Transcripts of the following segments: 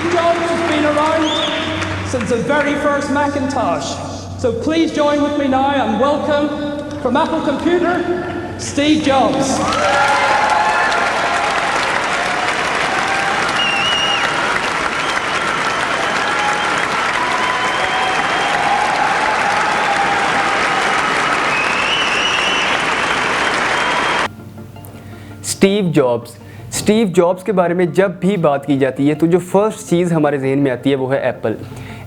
Steve Jobs has been around since the very first Macintosh. So please join with me now and welcome from Apple Computer, Steve Jobs. Steve jobs के बारे में जब भी बात की जाती है तो जो फर्स्ट चीज़ हमारे जहन में आती है वो है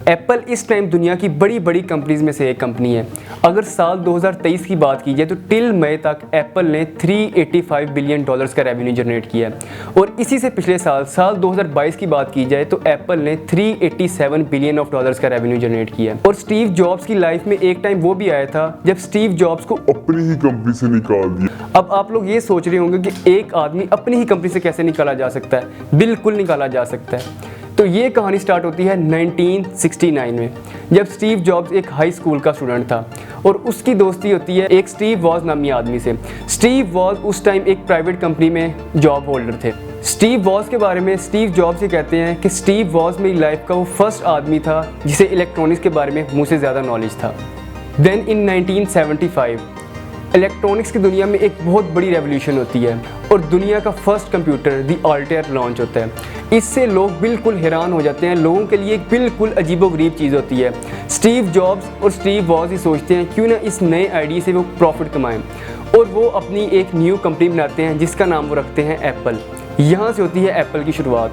एप्पल इस टाइम दुनिया की बड़ी बड़ी कंपनीज में से एक कंपनी है। अगर साल 2023 की बात की जाए तो टिल मई तक एप्पल ने $385 बिलियन का रेवेन्यू जनरेट किया है। और इसी से पिछले साल 2022 की बात की जाए तो एप्पल ने $387 बिलियन का रेवेन्यू जनरेट किया है। और स्टीव जॉब्स की लाइफ में एक टाइम वो भी आया था जब स्टीव जॉब्स को अपनी ही कंपनी से निकाल दिया। अब आप लोग ये सोच रहे होंगे कि एक आदमी अपनी ही कंपनी से कैसे निकाला जा सकता है। बिल्कुल निकाला जा सकता है। तो ये कहानी स्टार्ट होती है 1969 में, जब स्टीव जॉब्स एक हाई स्कूल का स्टूडेंट था और उसकी दोस्ती होती है एक स्टीव वॉज नामी आदमी से। स्टीव वॉज उस टाइम एक प्राइवेट कंपनी में जॉब होल्डर थे। स्टीव वॉज के बारे में स्टीव जॉब्स ये कहते हैं कि स्टीव वॉज मेरी लाइफ का वो फर्स्ट आदमी था जिसे इलेक्ट्रॉनिक्स के बारे में मुझसे ज़्यादा नॉलेज था। देन इन 1975 इलेक्ट्रॉनिक्स की दुनिया में एक बहुत बड़ी रेवोल्यूशन होती है और दुनिया का फर्स्ट कंप्यूटर दी अल्टेयर लॉन्च होता है। इससे लोग बिल्कुल हैरान हो जाते हैं। लोगों के लिए एक बिल्कुल अजीबोगरीब चीज़ होती है। स्टीव जॉब्स और स्टीव वॉज ही सोचते हैं क्यों ना इस नए आइडिया से वो प्रॉफिट कमाएं और वो अपनी एक न्यू कंपनी बनाते हैं जिसका नाम वो रखते हैं एप्पल। यहाँ से होती है एप्पल की शुरुआत।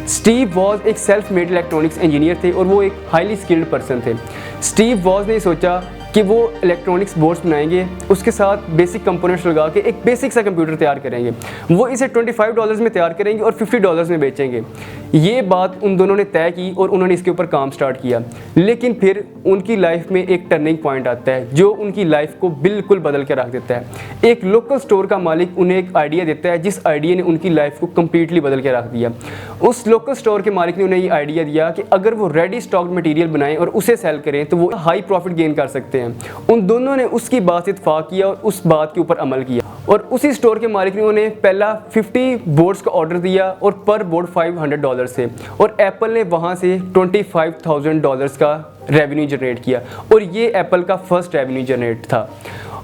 स्टीव वॉज एक सेल्फ मेड इलेक्ट्रॉनिक्स इंजीनियर थे और वो एक हाईली स्किल्ड पर्सन थे। स्टीव वॉज ने सोचा कि वो इलेक्ट्रॉनिक्स बोर्ड्स बनाएंगे, उसके साथ बेसिक कंपोनेंट्स लगा के एक बेसिक सा कंप्यूटर तैयार करेंगे। वो इसे $25 में तैयार करेंगे और $50 में बेचेंगे। ये बात उन दोनों ने तय की और उन्होंने इसके ऊपर काम स्टार्ट किया। लेकिन फिर उनकी लाइफ में एक टर्निंग पॉइंट आता है जो उनकी लाइफ को बिल्कुल बदल के रख देता है। एक लोकल स्टोर का मालिक उन्हें एक आइडिया देता है जिस आइडिया ने उनकी लाइफ को कम्प्लीटली बदल के रख दिया। उस लोकल स्टोर के मालिक ने उन्हें ये आइडिया दिया कि अगर वो रेडी स्टॉक मटेरियल बनाएं और उसे सेल करें तो वो हाई प्रॉफिट गेन कर सकते हैं। उन दोनों ने उसकी बात से इत्तेफाक किया और उस बात के ऊपर अमल किया और उसी स्टोर के मालिक ने उन्हें पहला 50 बोर्ड्स का ऑर्डर दिया और पर बोर्ड $500 से, और एप्पल ने वहां से $25,000 का रेवेन्यू जनरेट किया और ये एप्पल का फर्स्ट रेवेन्यू जनरेट था।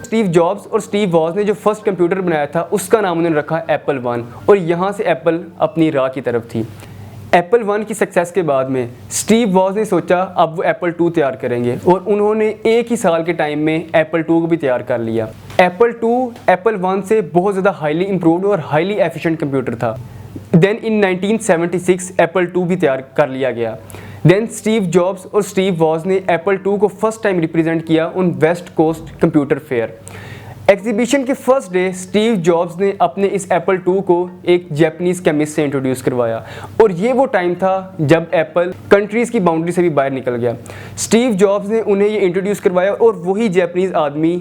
स्टीव जॉब्स और स्टीव वॉज ने जो फर्स्ट कंप्यूटर बनाया था उसका नाम उन्होंने रखा एप्पल वन और यहाँ से एप्पल अपनी राह की तरफ थी। एप्पल वन की सक्सेस के बाद में स्टीव वॉज ने सोचा अब वो एप्पल टू तैयार करेंगे और उन्होंने एक ही साल के टाइम में एप्पल टू को भी तैयार कर लिया। एप्पल टू एप्पल वन से बहुत ज़्यादा हाईली इम्प्रूव्ड और हाईली एफिशिएंट कंप्यूटर था। देन इन 1976 एप्पल टू भी तैयार कर लिया गया। देन स्टीव जॉब्स और स्टीव वॉज ने एप्पल टू को फर्स्ट टाइम रिप्रेजेंट किया उन West Coast computer fair. Exhibition के फर्स्ट डे स्टीव जॉब्स ने अपने इस एप्पल टू को एक जापानीज़ केमिस्ट से इंट्रोड्यूस करवाया और ये वो टाइम था जब एप्पल कंट्रीज़ की बाउंड्री से भी बाहर निकल गया। स्टीव जॉब्स ने उन्हें ये इंट्रोड्यूस करवाया और वही जापानीज़ आदमी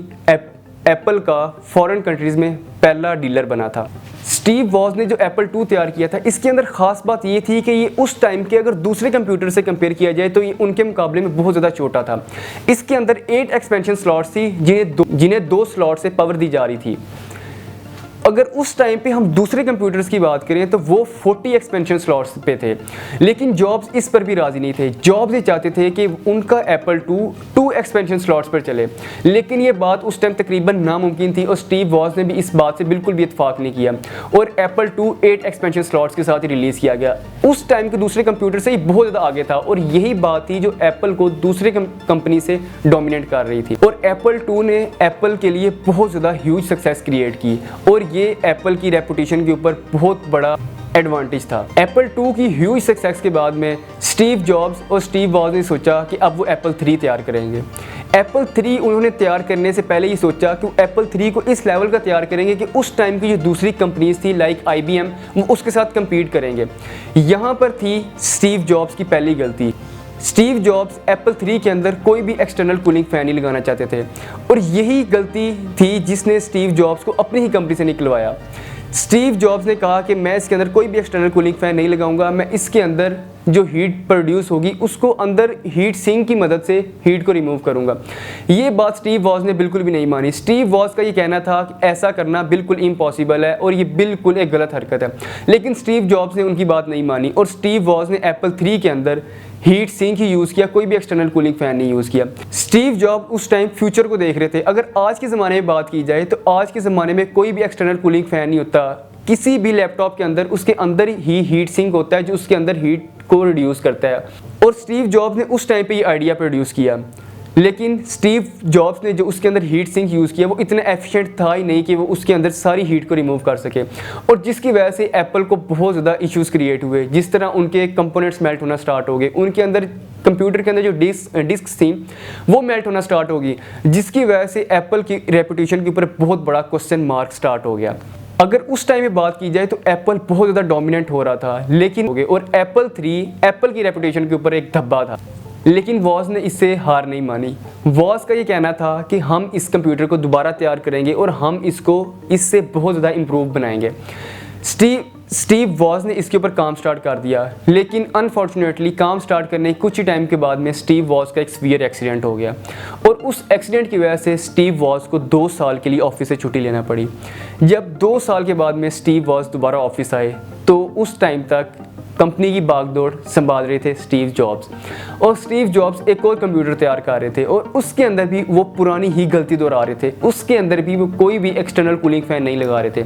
एप्पल का फॉरेन कंट्रीज़ में पहला डीलर बना था। स्टीव वॉज ने जो एप्पल टू तैयार किया था इसके अंदर ख़ास बात ये थी कि ये उस टाइम के अगर दूसरे कंप्यूटर से कंपेयर किया जाए तो ये उनके मुकाबले में बहुत ज़्यादा छोटा था। इसके अंदर 8 एक्सपेंशन स्लॉट्स थी जिन्हें 2 स्लॉट से पावर दी जा रही थी। अगर उस टाइम पे हम दूसरे कंप्यूटर्स की बात करें तो वो 40 एक्सपेंशन स्लॉट्स पे थे। लेकिन जॉब्स इस पर भी राज़ी नहीं थे। जॉब्स ये चाहते थे कि उनका Apple to 2 expansion slots per चले, लेकिन ये बात उस टाइम तकरीबन नामुमकिन थी और स्टीव वॉज ने भी इस बात से बिल्कुल भी इत्तेफाक नहीं किया और एप्पल टू 8 एक्सपेंशन स्लॉट्स के साथ ही रिलीज़ किया गया। उस टाइम के दूसरे कंप्यूटर से ही बहुत ज़्यादा आगे था और यही बात थी जो एप्पल को दूसरे कंपनी से डोमिनेट कर रही थी। और एप्पल टू ने एप्पल के लिए बहुत ज़्यादा ह्यूज सक्सेस क्रिएट की और ये एप्पल की रेपुटेशन के ऊपर बहुत बड़ा एडवांटेज था। एप्पल टू की ह्यूज सक्सेस के बाद में स्टीव जॉब्स और स्टीव वॉज ने सोचा कि अब वो एप्पल 3 तैयार करेंगे। एप्पल 3 उन्होंने तैयार करने से पहले ही सोचा कि वो एप्पल 3 को इस लेवल का तैयार करेंगे कि उस टाइम की जो दूसरी कंपनीज थी लाइक IBM वो उसके साथ कम्पीट करेंगे। यहाँ पर थी स्टीव जॉब्स की पहली गलती। स्टीव जॉब्स एप्पल 3 के अंदर कोई भी एक्सटर्नल कूलिंग फ़ैन नहीं लगाना चाहते थे और यही गलती थी जिसने स्टीव जॉब्स को अपनी ही कंपनी से निकलवाया। स्टीव जॉब्स ने कहा कि मैं इसके अंदर कोई भी एक्सटर्नल कूलिंग फ़ैन नहीं लगाऊंगा, मैं इसके अंदर जो हीट प्रोड्यूस होगी उसको अंदर हीट सिंक की मदद से हीट को रिमूव करूंगा। ये बात स्टीव वॉज ने बिल्कुल भी नहीं मानी। स्टीव वॉज का ये कहना था कि ऐसा करना बिल्कुल इम्पॉसिबल है और ये बिल्कुल एक गलत हरकत है। लेकिन स्टीव जॉब्स ने उनकी बात नहीं मानी और स्टीव वॉज ने एप्पल 3 के अंदर हीट सिंक ही यूज़ किया, कोई भी एक्सटर्नल कूलिंग फैन नहीं यूज़ किया। स्टीव जॉब उस टाइम फ्यूचर को देख रहे थे। अगर आज के ज़माने में बात की जाए तो आज के ज़माने में कोई भी एक्सटर्नल कूलिंग फैन नहीं होता। किसी भी लैपटॉप के अंदर उसके अंदर ही हीट सिंक होता है जो उसके अंदर हीट को रिड्यूस करता है। और स्टीव जॉब्स ने उस टाइम पे ये आइडिया प्रोड्यूस किया, लेकिन स्टीव जॉब्स ने जो उसके अंदर हीट सिंक यूज़ किया वो इतना एफिशिएंट था ही नहीं कि वो उसके अंदर सारी हीट को रिमूव कर सके। और जिसकी वजह से एप्पल को बहुत ज़्यादा इश्यूज़ क्रिएट हुए। जिस तरह उनके कंपोनेंट्स मेल्ट होना स्टार्ट हो गए, उनके अंदर कंप्यूटर के अंदर जो डिस्क थी वो मेल्ट होना स्टार्ट होगी, जिसकी वजह से एप्पल की रेपुटेशन के ऊपर बहुत बड़ा क्वेश्चन मार्क स्टार्ट हो गया। अगर उस टाइम में बात की जाए तो एप्पल बहुत ज़्यादा डोमिनेंट हो रहा था, लेकिन हो गए और एप्पल 3 एप्पल की रेपुटेशन के ऊपर एक धब्बा था। लेकिन वॉज ने इससे हार नहीं मानी। वॉज का ये कहना था कि हम इस कंप्यूटर को दोबारा तैयार करेंगे और हम इसको इससे बहुत ज़्यादा इम्प्रूव बनाएंगे। स्टीव वॉज ने इसके ऊपर काम स्टार्ट कर दिया, लेकिन अनफॉर्चुनेटली काम स्टार्ट करने कुछ ही टाइम के बाद में स्टीव वॉज का एक सीवियर एक्सीडेंट हो गया और उस एक्सीडेंट की वजह से स्टीव वॉज को 2 साल के लिए ऑफिस से छुट्टी लेना पड़ी। जब 2 साल के बाद में स्टीव वॉज दोबारा ऑफिस आए तो उस टाइम तक कंपनी की बागडोर संभाल रहे थे स्टीव जॉब्स। और स्टीव जॉब्स एक और कंप्यूटर तैयार कर रहे थे और उसके अंदर भी वो पुरानी ही गलती दोहरा रहे थे। उसके अंदर भी वो कोई भी एक्सटर्नल कूलिंग फैन नहीं लगा रहे थे।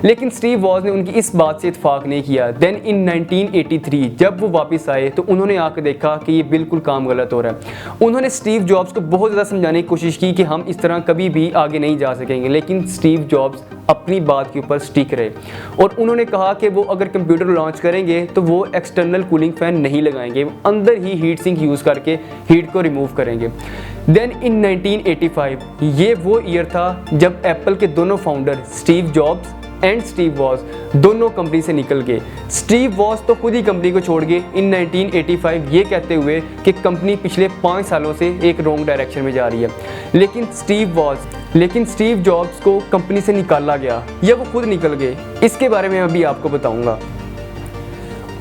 लेकिन स्टीव वॉज ने उनकी इस बात से इत्फाक नहीं किया। देन इन 1983 जब वो वापस आए तो उन्होंने आकर देखा कि ये बिल्कुल काम गलत हो रहा है। उन्होंने स्टीव जॉब्स को बहुत ज़्यादा समझाने की कोशिश की कि हम इस तरह कभी भी आगे नहीं जा सकेंगे, लेकिन स्टीव जॉब्स अपनी बात के ऊपर स्टिक रहे और उन्होंने कहा कि वो अगर कंप्यूटर लॉन्च करेंगे तो वो एक्सटर्नल कूलिंग फैन नहीं लगाएंगे, वो अंदर ही हीट सिंक यूज़ करके हीट को रिमूव करेंगे। देन इन 1985 ये वो ईयर था जब एप्पल के दोनों founder Steve jobs and Steve was दोनों कंपनी से निकल गए। स्टीव वॉज तो खुद ही कंपनी को छोड़ गए इन 1985 ये कहते हुए कि कंपनी पिछले 5 सालों से एक रॉन्ग डायरेक्शन में जा रही है। लेकिन स्टीव जॉब्स को कंपनी से निकाला गया या वो खुद निकल गए, इसके बारे में अभी आपको बताऊंगा।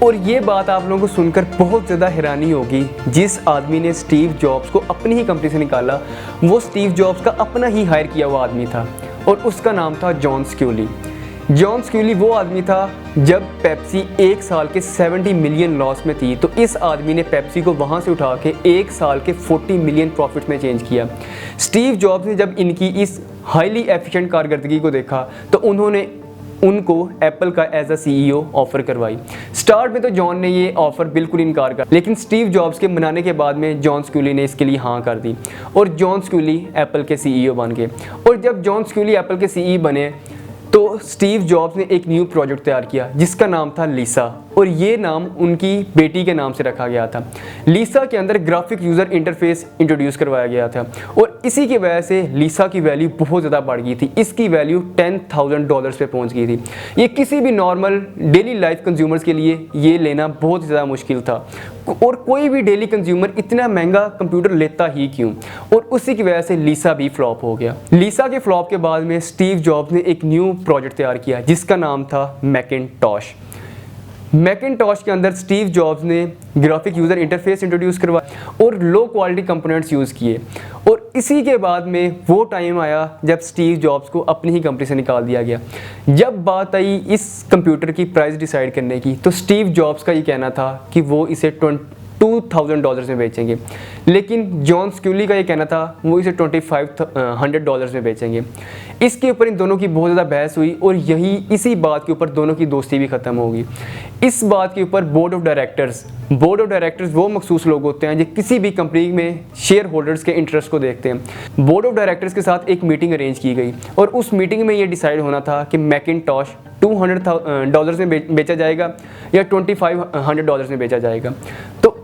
और ये बात आप लोगों को सुनकर बहुत ज़्यादा हैरानी होगी। जिस आदमी ने स्टीव जॉब्स को अपनी ही कंपनी से निकाला वो स्टीव जॉब्स का अपना ही हायर किया हुआ आदमी था और उसका नाम था जॉन स्क्यूली। जॉन स्क्यूली वो आदमी था जब पेप्सी 1 साल के 70 मिलियन लॉस में थी, तो इस आदमी ने पेप्सी को वहाँ से उठा के 1 साल के 40 मिलियन प्रॉफिट में चेंज किया। स्टीव जॉब्स ने जब इनकी इस हाईली एफिशिएंट कारकर्दगी को देखा तो उन्होंने उनको एप्पल का एज अ CEO ऑफर करवाई। स्टार्ट में तो जॉन ने ये ऑफर बिल्कुल इनकार कर, लेकिन स्टीव जॉब्स के मनाने के बाद में जॉन स्क्यूली ने इसके लिए हाँ कर दी और जॉन स्क्यूली एप्पल के CEO बन गए। और जब जॉन स्क्यूली एप्पल के CEO बने तो स्टीव जॉब्स ने एक न्यू प्रोजेक्ट तैयार किया जिसका नाम था लीसा और ये नाम उनकी बेटी के नाम से रखा गया था। लीसा के अंदर ग्राफिक यूज़र इंटरफेस इंट्रोड्यूस करवाया गया था और इसी की वजह से लीसा की वैल्यू बहुत ज़्यादा बढ़ गई थी। इसकी वैल्यू $10,000 पे पहुंच गई थी। ये किसी भी नॉर्मल डेली लाइफ कंज्यूमर्स के लिए ये लेना बहुत ज़्यादा मुश्किल था और कोई भी डेली कंज्यूमर इतना महंगा कंप्यूटर लेता ही क्यों, और उसी की वजह से लीसा भी फ्लॉप हो गया। लीसा के फ्लॉप के बाद में स्टीव जॉब्स ने एक न्यू प्रोजेक्ट तैयार किया जिसका नाम था मैकिनटॉश। मैकिनटॉश के अंदर स्टीव जॉब्स ने ग्राफिक यूज़र इंटरफेस इंट्रोड्यूस करवाया और लो क्वालिटी कंपोनेंट्स यूज़ किए। और इसी के बाद में वो टाइम आया जब स्टीव जॉब्स को अपनी ही कंपनी से निकाल दिया गया। जब बात आई इस कंप्यूटर की प्राइस डिसाइड करने की तो स्टीव जॉब्स का ये कहना था कि वो इसे $2,000 में बेचेंगे, लेकिन जॉन स्क्यूली का ये कहना था वो इसे $2,500 में बेचेंगे। इसके ऊपर इन दोनों की बहुत ज़्यादा बहस हुई और इसी बात के ऊपर दोनों की दोस्ती भी ख़त्म होगी। इस बात के ऊपर बोर्ड ऑफ डायरेक्टर्स वो मखसूस लोग होते हैं जो किसी भी कंपनी में शेयर होल्डर्स के इंटरेस्ट को देखते हैं। बोर्ड ऑफ डायरेक्टर्स के साथ एक मीटिंग अरेंज की गई और उस मीटिंग में ये डिसाइड होना था कि मैकिनटॉश $200 में बेचा जाएगा या $2,500 में बेचा जाएगा। तो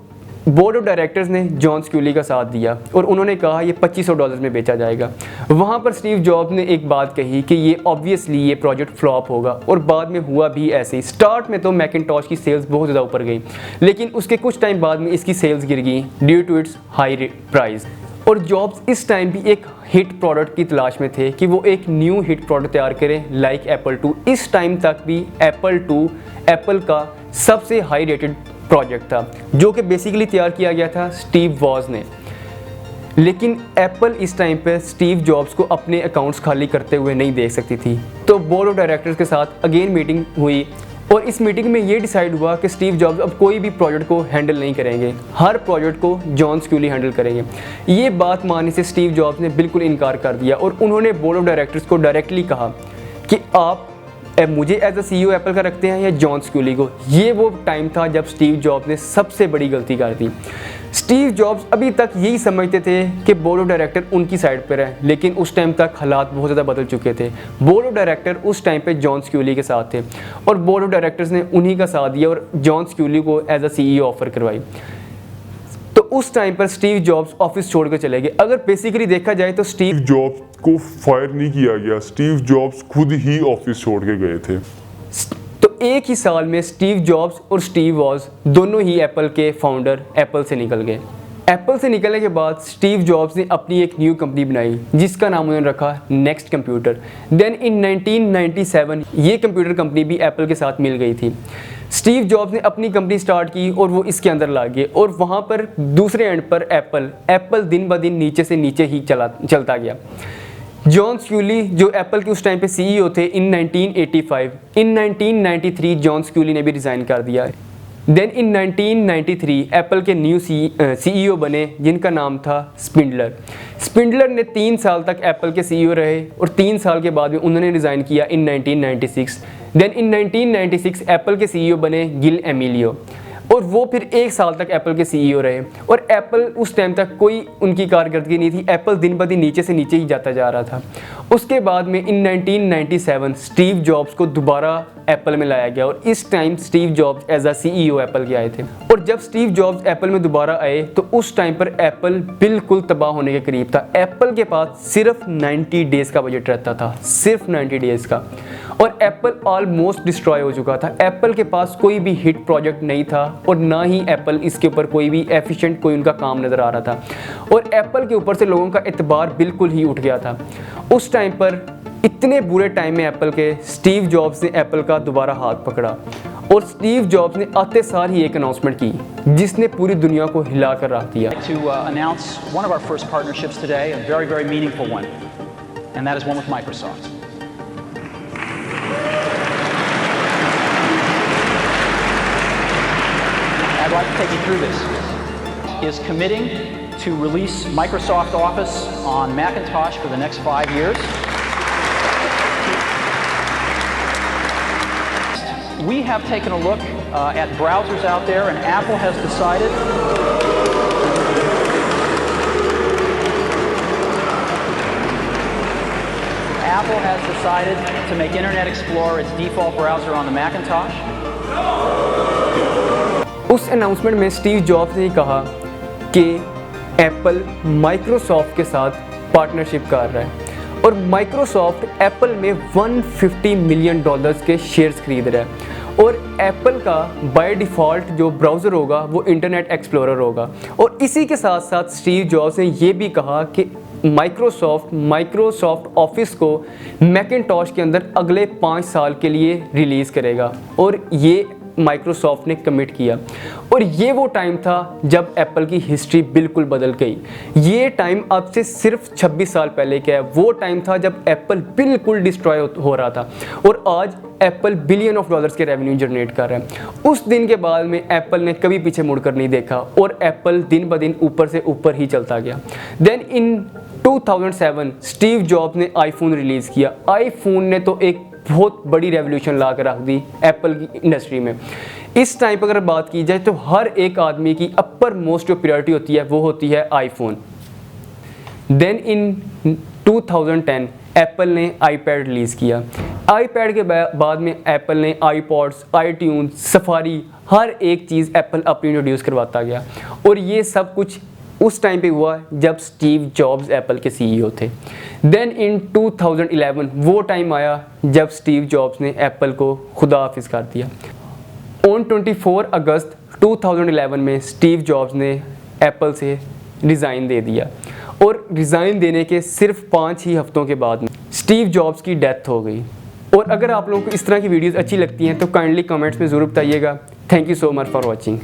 बोर्ड ऑफ डायरेक्टर्स ने जॉन स्क्यूली का साथ दिया और उन्होंने कहा ये $2,500 में बेचा जाएगा। वहाँ पर स्टीव जॉब्स ने एक बात कही कि ये ऑब्वियसली ये प्रोजेक्ट फ्लॉप होगा और बाद में हुआ भी ऐसे ही। स्टार्ट में तो मैकिनटॉश की सेल्स बहुत ज़्यादा ऊपर गई, लेकिन उसके कुछ टाइम बाद में इसकी सेल्स गिर गई due to its high price. और जॉब्स इस टाइम भी एक हिट प्रोडक्ट की तलाश में थे कि वो एक न्यू हिट प्रोडक्ट तैयार करें लाइक एप्पल 2। इस टाइम तक भी एप्पल 2 एप्पल का सबसे हाई रेटेड प्रोजेक्ट था जो कि बेसिकली तैयार किया गया था स्टीव वॉज ने। लेकिन एप्पल इस टाइम पे स्टीव जॉब्स को अपने अकाउंट्स खाली करते हुए नहीं देख सकती थी, तो बोर्ड ऑफ डायरेक्टर्स के साथ अगेन मीटिंग हुई और इस मीटिंग में ये डिसाइड हुआ कि स्टीव जॉब्स अब कोई भी प्रोजेक्ट को हैंडल नहीं करेंगे, हर प्रोजेक्ट को जॉन स्क्यूली हैंडल करेंगे। ये बात मानने से स्टीव जॉब्स ने बिल्कुल इनकार कर दिया और उन्होंने बोर्ड ऑफ डायरेक्टर्स को डायरेक्टली कहा कि आप मुझे एज अ CEO एप्पल का रखते हैं या जॉन स्क्यूली को। ये वो टाइम था जब स्टीव जॉब्स ने सबसे बड़ी गलती कर दी। स्टीव जॉब्स अभी तक यही समझते थे कि बोर्ड ऑफ डायरेक्टर उनकी साइड पर है, लेकिन उस टाइम तक हालात बहुत ज़्यादा बदल चुके थे। बोर्ड ऑफ डायरेक्टर उस टाइम पे जॉन स्क्यूली के साथ थे और बोर्ड ऑफ डायरेक्टर्स ने उन्हीं का साथ दिया और जॉन स्क्यूली को एज अ CEO ऑफर करवाई। तो उस टाइम पर स्टीव जॉब्स ऑफिस छोड़ कर चले गए। अगर बेसिकली देखा जाए तो स्टीव जॉब्स को फायर नहीं किया गया, स्टीव जॉब्स खुद ही ऑफिस छोड़ के गए थे। तो एक ही साल में स्टीव जॉब्स और स्टीव वॉज दोनों ही एप्पल के फाउंडर एप्पल से निकल गए। एप्पल से निकलने के बाद स्टीव जॉब्स ने अपनी एक न्यू कंपनी बनाई जिसका नाम उन्होंने रखा नेक्स्ट कंप्यूटर। देन इन 1997 ये कंप्यूटर कंपनी भी एप्पल के साथ मिल गई थी। स्टीव जॉब्स ने अपनी कंपनी स्टार्ट की और वो इसके अंदर ला गए और वहाँ पर दूसरे एंड पर एप्पल दिन ब दिन नीचे से नीचे ही चलता गया। जॉन स्क्यूली जो एप्पल के उस टाइम पे CEO थे इन 1985, इन 1993 जॉन स्क्यूली ने भी रिज़ाइन कर दिया। देन इन 1993 एप्पल के न्यू CEO बने जिनका नाम था स्पिंडलर। स्पिंडलर ने 3 साल तक एप्पल के CEO रहे और 3 साल के बाद में उन्होंने रिज़ाइन किया इन 1996। देन इन 1996 एप्पल के CEO बने गिल एमिलियो और वो फिर 1 साल तक एप्पल के CEO रहे और एप्पल उस टाइम तक कोई उनकी कारकर्दगी नहीं थी। एप्पल दिन ब दिन नीचे से नीचे ही जाता जा रहा था। उसके बाद में इन 1997 स्टीव जॉब्स को दोबारा एप्पल में लाया गया और इस time Steve Jobs as a CEO Apple के आए थे। और जब स्टीव जॉब्स एप्पल में दोबारा आए तो उस टाइम पर एप्पल बिल्कुल तबाह होने के करीब था। एप्पल के पास सिर्फ 90 डेज़ का बजट रहता था, सिर्फ 90 डेज़ का, और एप्पल ऑलमोस्ट डिस्ट्रॉय हो चुका था। एप्पल के पास कोई भी हिट प्रोजेक्ट नहीं था और ना ही एप्पल इसके ऊपर कोई भी एफिशिएंट कोई उनका काम नज़र आ रहा था और एप्पल के ऊपर से लोगों का एतबार बिल्कुल ही उठ गया था। उस टाइम पर इतने बुरे टाइम में एप्पल के स्टीव जॉब्स ने एप्पल का दोबारा हाथ पकड़ा और स्टीव जॉब्स ने आते सार ही एक अनाउंसमेंट की जिसने पूरी दुनिया को हिला कर रख दिया। To announce one of our first partnerships today, a very, very meaningful one, and that is one with Microsoft. I'd like to take you through this. Is committing to release Microsoft Office on Macintosh for the next 5 years. We have taken a look at browsers out there, and Apple has decided to make Internet Explorer its default browser on the Macintosh. उस announcement में Steve Jobs ने कहा कि Apple Microsoft के साथ partnership कर रहा है और माइक्रोसॉफ्ट एप्पल में $150 मिलियन के शेयर्स खरीद रहा है और एप्पल का बाय डिफ़ॉल्ट जो ब्राउज़र होगा वो इंटरनेट एक्सप्लोरर होगा। और इसी के साथ साथ स्टीव जॉब्स ने ये भी कहा कि माइक्रोसॉफ्ट ऑफिस को मैकिन्टॉश के अंदर अगले 5 साल के लिए रिलीज़ करेगा और ये माइक्रोसॉफ्ट ने कमिट किया। और ये वो टाइम था जब एप्पल की हिस्ट्री बिल्कुल बदल गई। ये टाइम अब से सिर्फ 26 साल पहले का है। वो टाइम था जब एप्पल बिल्कुल डिस्ट्रॉय हो रहा था और आज एप्पल $बिलियन के रेवेन्यू जनरेट कर रहा है। उस दिन के बाद में एप्पल ने कभी पीछे मुड़कर नहीं देखा और एप्पल दिन ब दिन ऊपर से ऊपर ही चलता गया। देन इन 2007 स्टीव जॉब्स ने आईफोन रिलीज़ किया। आईफोन ने तो एक बहुत बड़ी रेवोल्यूशन ला कर रख दी एप्पल की इंडस्ट्री में। इस टाइम पर अगर बात की जाए तो हर एक आदमी की अपर मोस्ट जो प्रायोरिटी होती है वो होती है आईफोन। देन इन 2010 एप्पल ने आईपैड रिलीज़ किया। आईपैड के बाद में एप्पल ने आईपॉड्स, आईट्यून्स, सफारी, हर एक चीज़ एप्पल अपनी इंट्रोड्यूस करवाता गया और ये सब कुछ उस टाइम पे हुआ जब स्टीव जॉब्स एप्पल के CEO थे। देन इन 2011 वो टाइम आया जब स्टीव जॉब्स ने एप्पल को खुदा हाफिज़ कर दिया। ऑन 24 अगस्त 2011 में स्टीव जॉब्स ने एप्पल से रिज़ाइन दे दिया और रिज़ाइन देने के सिर्फ 5 ही हफ्तों के बाद में स्टीव जॉब्स की डेथ हो गई। और अगर आप लोगों को इस तरह की वीडियोज़ अच्छी लगती हैं तो काइंडली कमेंट्स में ज़रूर बताइएगा। Thank you so much for watching.